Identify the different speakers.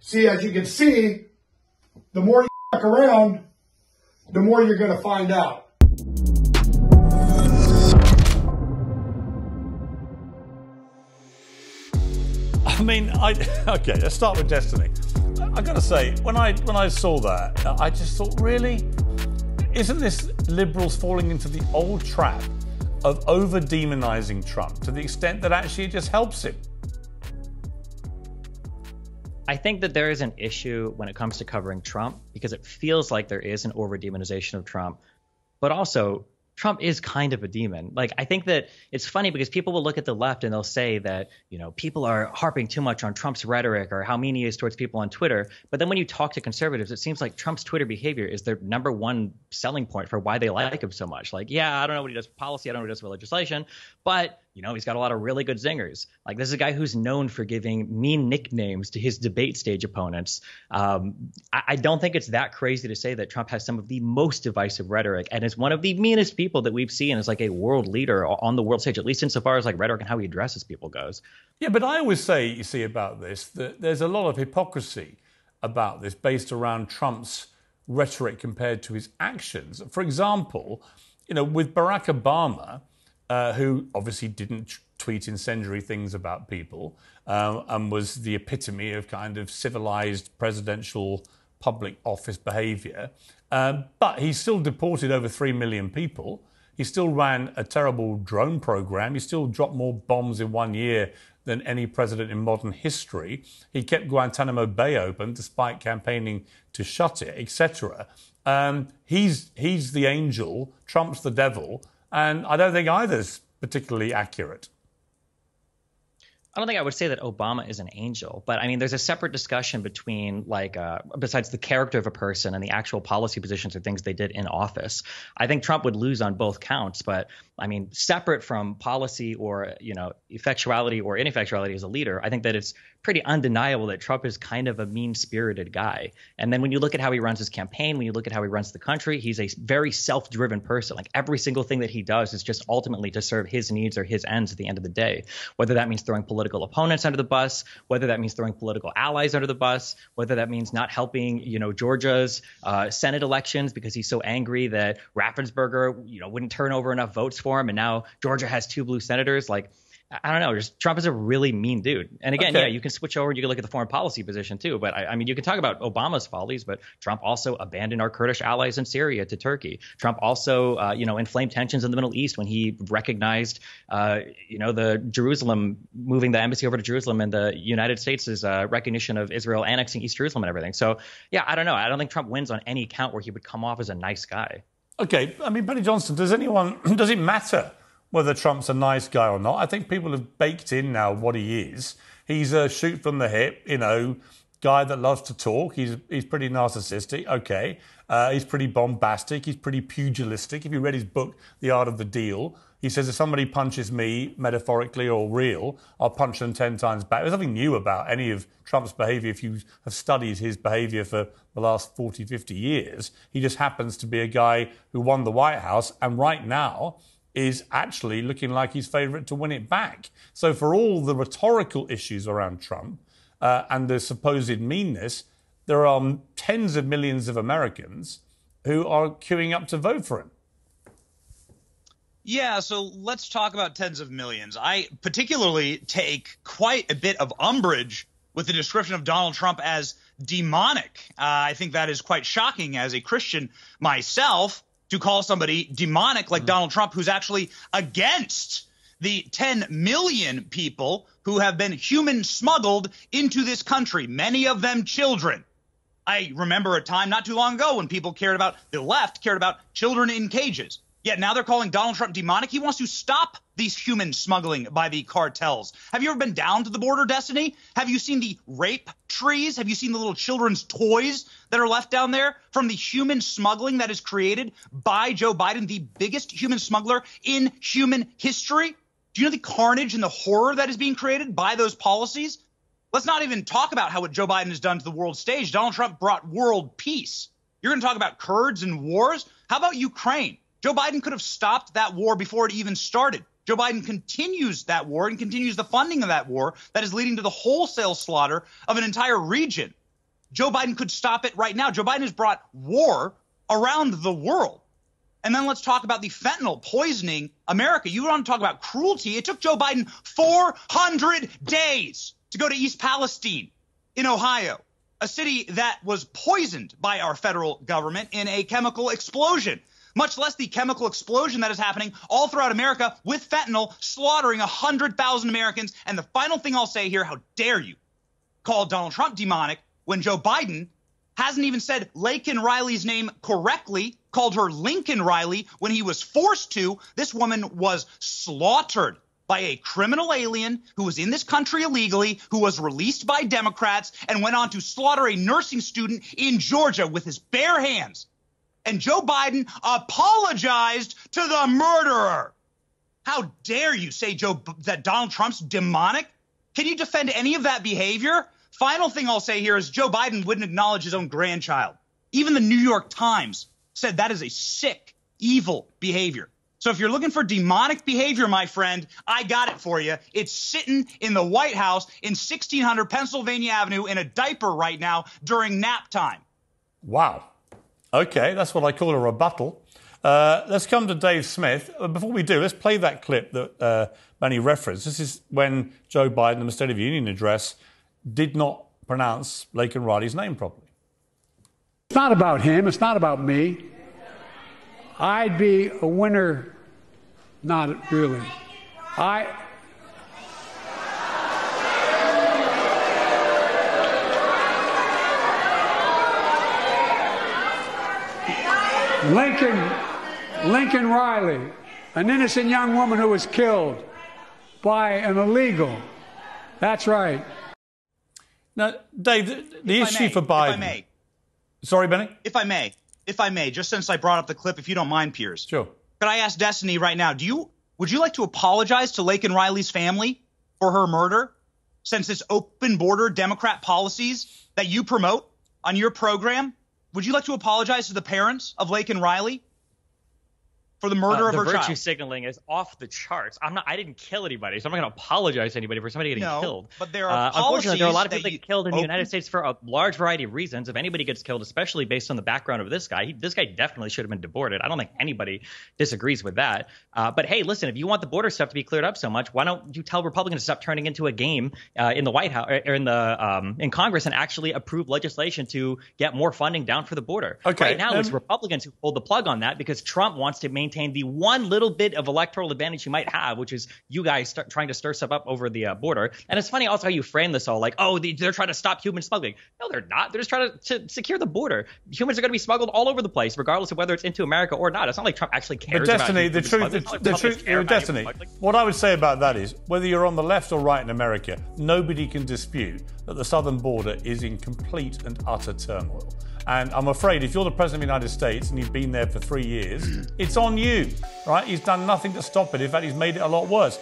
Speaker 1: See, as you can see, the more you fuck around, the more you're going to find out.
Speaker 2: I mean, okay, let's start with Destiny. I gotta say, when I saw that, I just thought, really? Isn't this liberals falling into the old trap of over-demonizing Trump to the extent that actually it just helps him?
Speaker 3: I think that there is an issue when it comes to covering Trump because it feels like there is an over-demonization of Trump, but also Trump is kind of a demon. Like, I think that it's funny because people will look at the left and they'll say that, you know, people are harping too much on Trump's rhetoric or how mean he is towards people on Twitter. But then when you talk to conservatives, it seems like Trump's Twitter behavior is their number one selling point for why they like him so much. Like, yeah, I don't know what he does for policy. I don't know what he does for legislation, but you know, he's got a lot of really good zingers. Like, this is a guy who's known for giving mean nicknames to his debate stage opponents. I don't think it's that crazy to say that Trump has some of the most divisive rhetoric and is one of the meanest people that we've seen as like a world leader on the world stage, at least insofar as like rhetoric and how he addresses people goes.
Speaker 2: Yeah, but I always say, you see, about this, that there's a lot of hypocrisy about this based around Trump's rhetoric compared to his actions. For example, you know, with Barack Obama, who obviously didn't tweet incendiary things about people and was the epitome of kind of civilized presidential public office behavior. But he still deported over 3 million people. He still ran a terrible drone program. He still dropped more bombs in 1 year than any president in modern history. He kept Guantanamo Bay open despite campaigning to shut it, etc. He's the angel, Trump's the devil. And I don't think either's particularly accurate.
Speaker 3: I don't think I would say that Obama is an angel, but I mean, there's a separate discussion between like besides the character of a person and the actual policy positions or things they did in office. I think Trump would lose on both counts, but I mean, separate from policy or, you know, effectuality or ineffectuality as a leader, I think that it's pretty undeniable that Trump is kind of a mean-spirited guy. And then when you look at how he runs his campaign, when you look at how he runs the country, he's a very self-driven person. Like, every single thing that he does is just ultimately to serve his needs or his ends at the end of the day, whether that means throwing political opponents under the bus, whether that means throwing political allies under the bus, whether that means not helping, you know, Georgia's Senate elections because he's so angry that Raffensperger, you know, wouldn't turn over enough votes for him, and now Georgia has 2 blue senators. Like, I don't know. Just Trump is a really mean dude. And again, yeah, you can switch over and you can look at the foreign policy position too. But I mean, you can talk about Obama's follies, but Trump also abandoned our Kurdish allies in Syria to Turkey. Trump also, you know, inflamed tensions in the Middle East when he recognized, you know, the Jerusalem, moving the embassy over to Jerusalem and the United States' recognition of Israel annexing East Jerusalem and everything. So, yeah, I don't know. I don't think Trump wins on any account where he would come off as a nice guy.
Speaker 2: Okay. I mean, Benny Johnston, does it matter whether Trump's a nice guy or not? I think people have baked in now what he is. He's a shoot from the hip, you know, guy that loves to talk. He's pretty narcissistic. Okay. He's pretty bombastic. He's pretty pugilistic. If you read his book, The Art of the Deal, he says if somebody punches me, metaphorically or real, I'll punch them 10 times back. There's nothing new about any of Trump's behavior if you have studied his behavior for the last 40, 50 years. He just happens to be a guy who won the White House and right now is actually looking like he's favourite to win it back. So for all the rhetorical issues around Trump and the supposed meanness, there are tens of millions of Americans who are queuing up to vote for him.
Speaker 4: Yeah, so let's talk about tens of millions. I particularly take quite a bit of umbrage with the description of Donald Trump as demonic. I think that is quite shocking as a Christian myself, to call somebody demonic like Donald Trump, who's actually against the 10 million people who have been human smuggled into this country, many of them children. I remember a time not too long ago when people the left cared about children in cages. Yet now they're calling Donald Trump demonic. He wants to stop these human smuggling by the cartels. Have you ever been down to the border, Destiny? Have you seen the rape trees? Have you seen the little children's toys that are left down there from the human smuggling that is created by Joe Biden, the biggest human smuggler in human history? Do you know the carnage and the horror that is being created by those policies? Let's not even talk about what Joe Biden has done to the world stage. Donald Trump brought world peace. You're going to talk about Kurds and wars? How about Ukraine? Joe Biden could have stopped that war before it even started. Joe Biden continues that war and continues the funding of that war that is leading to the wholesale slaughter of an entire region. Joe Biden could stop it right now. Joe Biden has brought war around the world. And then let's talk about the fentanyl poisoning America. You want to talk about cruelty? It took Joe Biden 400 days to go to East Palestine in Ohio, a city that was poisoned by our federal government in a chemical explosion, much less the chemical explosion that is happening all throughout America with fentanyl slaughtering 100,000 Americans. And the final thing I'll say here, how dare you call Donald Trump demonic when Joe Biden hasn't even said Laken Riley's name correctly, called her Lincoln Riley when he was forced to. This woman was slaughtered by a criminal alien who was in this country illegally, who was released by Democrats, and went on to slaughter a nursing student in Georgia with his bare hands. And Joe Biden apologized to the murderer. How dare you say that Donald Trump's demonic? Can you defend any of that behavior? Final thing I'll say here is Joe Biden wouldn't acknowledge his own grandchild. Even the New York Times said that is a sick, evil behavior. So if you're looking for demonic behavior, my friend, I got it for you. It's sitting in the White House in 1600 Pennsylvania Avenue in a diaper right now during nap time.
Speaker 2: Wow. Okay, that's what I call a rebuttal. Let's come to Dave Smith. Before we do, let's play that clip that Benny referenced. This is when Joe Biden, in the State of the Union address, did not pronounce Laken Riley's name properly.
Speaker 5: It's not about him. It's not about me. I'd be a winner. Not really. Lincoln Riley, an innocent young woman who was killed by an illegal. That's right.
Speaker 2: Now, Dave, the issue for Biden...
Speaker 4: If I may.
Speaker 2: Sorry, Benny?
Speaker 4: If I may, just since I brought up the clip, if you don't mind, Piers.
Speaker 2: Sure.
Speaker 4: Could I ask Destiny right now, would you like to apologize to Laken Riley's family for her murder, since it's open border Democrat policies that you promote on your program? Would you like to apologize to the parents of Laken Riley for the murder of her child?
Speaker 3: The virtue signaling is off the charts. I didn't kill anybody, so I'm not going to apologize to anybody for somebody getting killed.
Speaker 4: But there are
Speaker 3: unfortunately, there are a lot of people that get killed in the United States for a large variety of reasons. If anybody gets killed, especially based on the background of this guy definitely should have been deported. I don't think anybody disagrees with that. But hey, listen, if you want the border stuff to be cleared up so much, why don't you tell Republicans to stop turning into a game in the White House or in Congress and actually approve legislation to get more funding down for the border?
Speaker 2: Okay.
Speaker 3: Right now, it's Republicans who pulled the plug on that because Trump wants to maintain the one little bit of electoral advantage you might have, which is you guys trying to stir stuff up over the border. And it's funny also how you frame this all like, oh, they're trying to stop human smuggling. No, they're not. They're just trying to secure the border. Humans are going to be smuggled all over the place, regardless of whether it's into America or not. It's not like Trump actually cares
Speaker 2: but Destiny,
Speaker 3: about
Speaker 2: Destiny, what I would say about that is, whether you're on the left or right in America, nobody can dispute that the southern border is in complete and utter turmoil. And I'm afraid if you're the President of the United States and you've been there for 3 years, it's on you, right? He's done nothing to stop it. In fact, he's made it a lot worse.